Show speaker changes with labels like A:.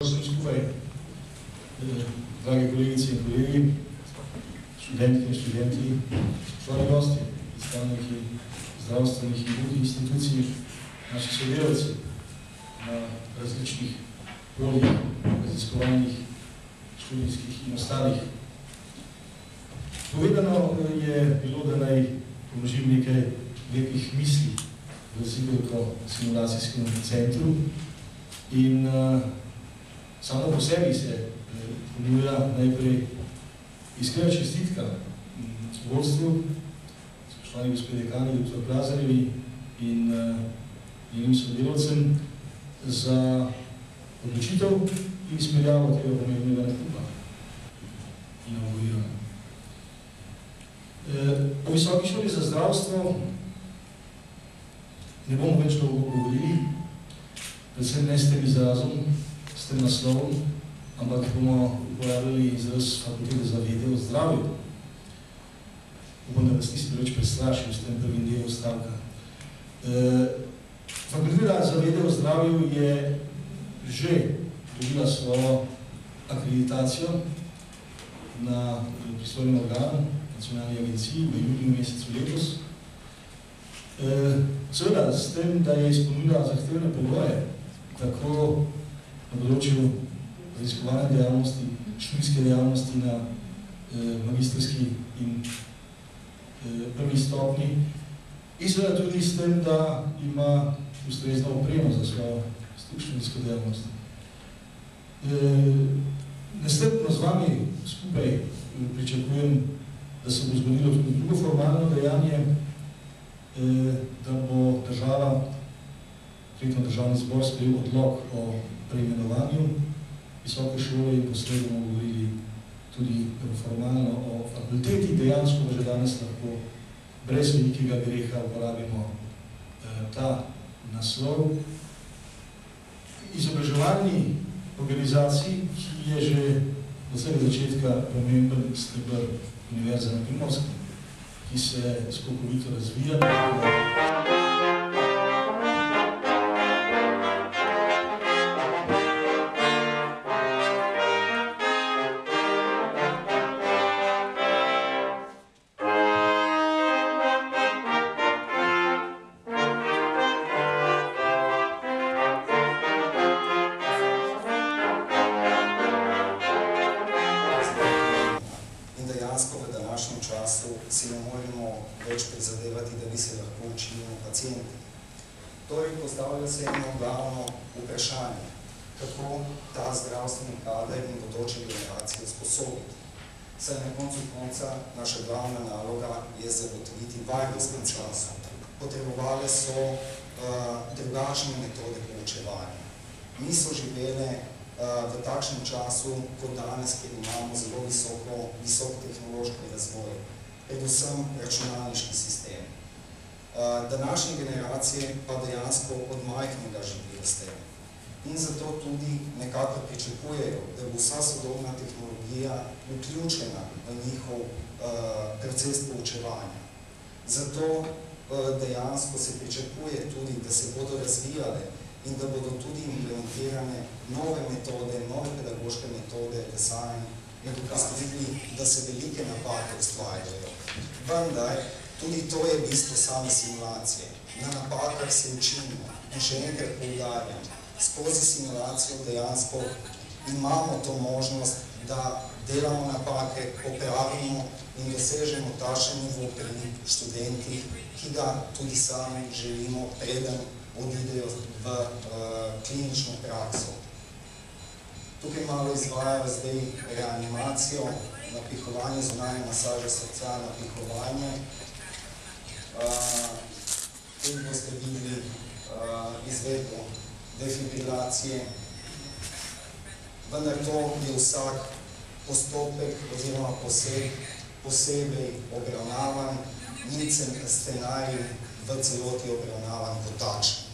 A: Vsem skupaj, dragi kolegice in kolegi, študentke in študenti, spoštovani gosti, predstavniki zdravstvenih in drugih institucij, naši sodelavci na različnih poljih, raziskovanjih, študijskih in ostalih. Povedano je bilo, da naj položim nekaj lepih misli v Zigelko-simulacijskem centru in samo po sebi se ponuja najprej iskrena čestitka vodstvu, spoštovani gospod dekani, dr. Plazarjevi in njenim sodelavcem za odločitev in izpeljavo tega pomembnega nakupa in inauguriranja. O Visoki šoli za zdravstvo ne bomo več dolgo govorili, predvsem ne s tem izrazom, s tem naslovom, ampak bomo uporabljali izraz Fakultete za vede o zdravju. Upam, da vas nisem več prestrašil s tem prvim delom stavka. Fakulteta za vede o zdravju je že dobila svojo akreditacijo na pristojnem organu, nacionalni agenciji, v juniju mesecu letos. Seveda, s tem, da je izpolnila zahtevne pogoje, tako na področju raziskovanja dejavnosti, študijske dejavnosti na magistrski in prvi stopnji, in seveda tudi s tem, da ima ustrezno opremo za svojo študijsko dejavnost. Nestrpno z vami skupaj pričakujem, da se bo zgodilo tudi drugo formalno dejanje, da bo država, konkretno državni zbor, sprejel odlok o preimenovanju visoke šole in poslej bomo govorili tudi formalno o fakulteti. Dejansko bo že danes lahko brez velikega greha uporabimo ta naslov. Izobraževalni organizaciji, ki je že od vsega začetka pomemben steber Univerze na Primorskem, ki se skokovito razvija.
B: si ne moremo več prizadevati, da bi se lahko učili pacijenti. Torej, postavlja se eno glavno vprašanje, kako ta zdravstveni kader in bodoče generacije usposobiti. Saj na koncu konca naša glavna naloga je zagotoviti varnost na času. Potrebovali so drugačne metode poučevanja. Mi so živeli v takšnem času, kot danes, kjer imamo zelo visok tehnološki razvoj, predvsem računalniški sistem. Današnje generacije pa dejansko od majhnega živijo s tem. In zato tudi nekako pričakujejo, da bo vsa sodobna tehnologija vključena v njihov proces poučevanja. Zato dejansko se pričakuje tudi, da se bodo razvijale in da bodo tudi implementirane nove metode, nove pedagoške metode, in dokazali, da se velike napake ustvarjajo. Vendar, tudi to je bistvo same simulacije. Na napakah se učimo in še enkrat poudarjam, skozi simulacijo dejansko imamo to možnost, da delamo napake, popravimo in dosežemo takšen nivo pri študentih, ki ga tudi sami želimo, preden odidejo v klinično prakso. Tukaj malo izvajajo zdaj reanimacijo, napihovanje, zunanje masaže srca, napihovanje. Tukaj boste videli izvedbo defibrilacije. Vendar to je vsak postopek oziroma posebej obravnavan, ni scenarij v celoti obravnavan kot takšen.